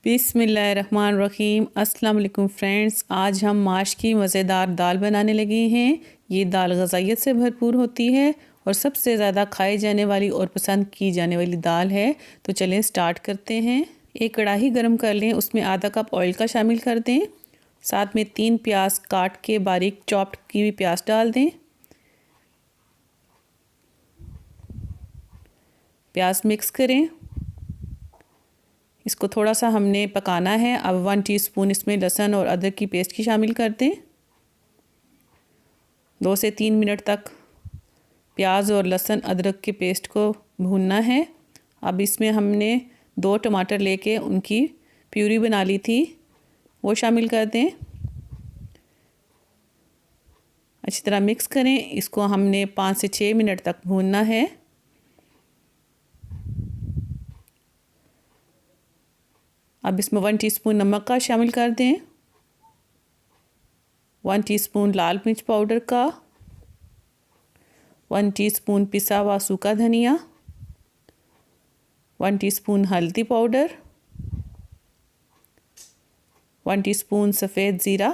बिस्मिल्लाहिर्रहमानिर्रहीम। अस्सलाम वालेकुम फ्रेंड्स, आज हम माश की मज़ेदार दाल बनाने लगे हैं। ये दाल ग़ज़ाइयत से भरपूर होती है और सबसे ज़्यादा खाई जाने वाली और पसंद की जाने वाली दाल है। तो चलें स्टार्ट करते हैं। एक कढ़ाई गरम कर लें, उसमें आधा कप ऑयल का शामिल कर दें। साथ में 3 प्याज काट के बारीक चॉप्ड की हुई प्याज डाल दें। प्याज मिक्स करें, इसको थोड़ा सा हमने पकाना है। अब 1 टीस्पून इसमें लहसुन और अदरक की पेस्ट की शामिल कर दें। 2 से 3 मिनट तक प्याज और लहसुन अदरक की पेस्ट को भूनना है। अब इसमें हमने 2 टमाटर लेके उनकी प्यूरी बना ली थी, वो शामिल कर दें। अच्छी तरह मिक्स करें। इसको हमने 5 से 6 मिनट तक भूनना है। अब इसमें 1 टीस्पून नमक का शामिल कर दें, 1 टीस्पून लाल मिर्च पाउडर का, 1 टीस्पून पिसा हुआ सूखा धनिया, 1 टीस्पून हल्दी पाउडर, 1 टीस्पून सफ़ेद ज़ीरा,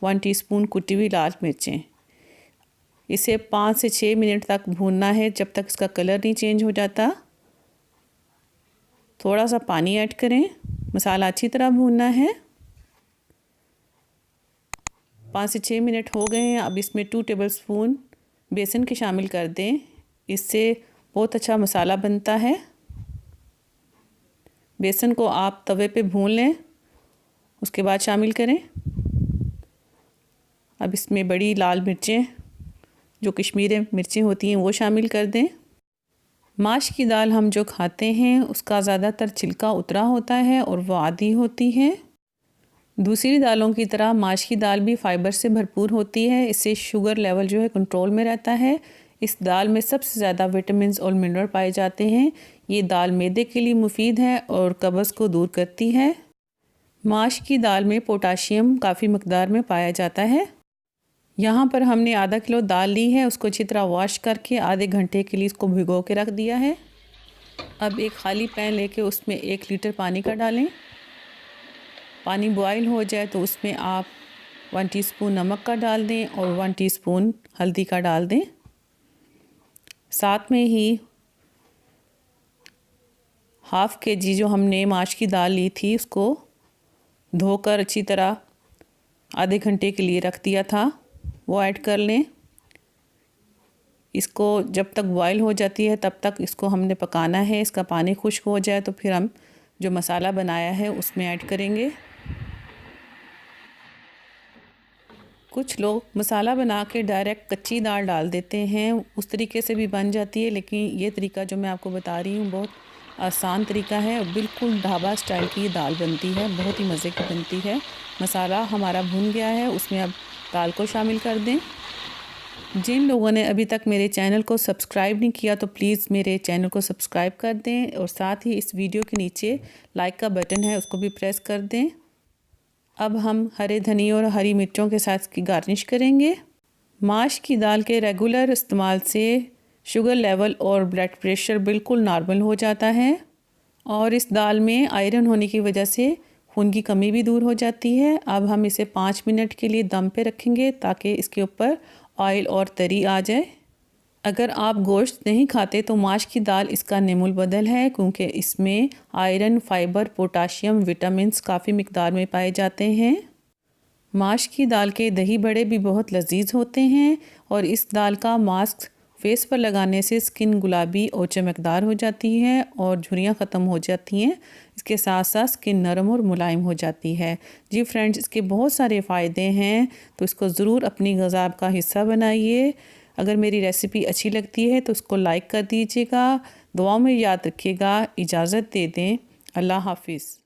1 टीस्पून कुटी हुई लाल मिर्चें। इसे 5 से 6 मिनट तक भूनना है, जब तक इसका कलर नहीं चेंज हो जाता। थोड़ा सा पानी ऐड करें, मसाला अच्छी तरह भूनना है। 5 से 6 मिनट हो गए हैं। अब इसमें 2 टेबलस्पून बेसन के शामिल कर दें, इससे बहुत अच्छा मसाला बनता है। बेसन को आप तवे पे भून लें, उसके बाद शामिल करें। अब इसमें बड़ी लाल मिर्चें, जो कश्मीरी मिर्चें होती हैं, वो शामिल कर दें। माश की दाल हम जो खाते हैं उसका ज़्यादातर छिलका उतरा होता है और वो आधी होती है। दूसरी दालों की तरह माश की दाल भी फाइबर से भरपूर होती है, इससे शुगर लेवल जो है कंट्रोल में रहता है। इस दाल में सबसे ज़्यादा विटामिन और मिनरल पाए जाते हैं। ये दाल मैदे के लिए मुफीद है और कब्ज़ को दूर करती है। माश की दाल में पोटाशियम काफ़ी मकदार में पाया जाता है। यहाँ पर हमने आधा किलो दाल ली है, उसको अच्छी तरह वॉश करके आधे घंटे के लिए इसको भिगो के रख दिया है। अब एक खाली पैन लेके उसमें 1 लीटर पानी का डालें। पानी बॉयल हो जाए तो उसमें आप 1 टीस्पून नमक का डाल दें और 1 टीस्पून हल्दी का डाल दें। साथ में ही ½ kg जो हमने माश की दाल ली थी उसको धोकर अच्छी तरह आधे घंटे के लिए रख दिया था, वो ऐड कर लें। इसको जब तक बॉयल हो जाती है तब तक इसको हमने पकाना है। इसका पानी खुश्क हो जाए तो फिर हम जो मसाला बनाया है उसमें ऐड करेंगे। कुछ लोग मसाला बना के डायरेक्ट कच्ची दाल डाल देते हैं, उस तरीके से भी बन जाती है, लेकिन ये तरीका जो मैं आपको बता रही हूँ बहुत आसान तरीका है और बिल्कुल ढाबा स्टाइल की दाल बनती है, बहुत ही मज़े की बनती है। मसाला हमारा भुन गया है, उसमें अब दाल को शामिल कर दें। जिन लोगों ने अभी तक मेरे चैनल को सब्सक्राइब नहीं किया तो प्लीज़ मेरे चैनल को सब्सक्राइब कर दें और साथ ही इस वीडियो के नीचे लाइक का बटन है, उसको भी प्रेस कर दें। अब हम हरे धनिया और हरी मिर्चों के साथ इसकी गार्निश करेंगे। माश की दाल के रेगुलर इस्तेमाल से शुगर लेवल और ब्लड प्रेशर बिल्कुल नॉर्मल हो जाता है और इस दाल में आयरन होने की वजह से खून की कमी भी दूर हो जाती है। अब हम इसे 5 मिनट के लिए दम पे रखेंगे ताकि इसके ऊपर ऑयल और तरी आ जाए। अगर आप गोश्त नहीं खाते तो माश की दाल इसका नेमुल बदल है, क्योंकि इसमें आयरन, फाइबर, पोटाशियम, विटामिन्स काफ़ी मिकदार में पाए जाते हैं। माश की दाल के दही बड़े भी बहुत लजीज होते हैं और इस दाल का मास्क फेस पर लगाने से स्किन गुलाबी और चमकदार हो जाती है और झुर्रियाँ ख़त्म हो जाती हैं। इसके साथ साथ स्किन नरम और मुलायम हो जाती है। जी फ्रेंड्स, इसके बहुत सारे फ़ायदे हैं, तो इसको ज़रूर अपनी ग़िज़ा का हिस्सा बनाइए। अगर मेरी रेसिपी अच्छी लगती है तो इसको लाइक कर दीजिएगा। दुआओं में याद रखिएगा। इजाज़त दे दें। अल्लाह हाफिज़।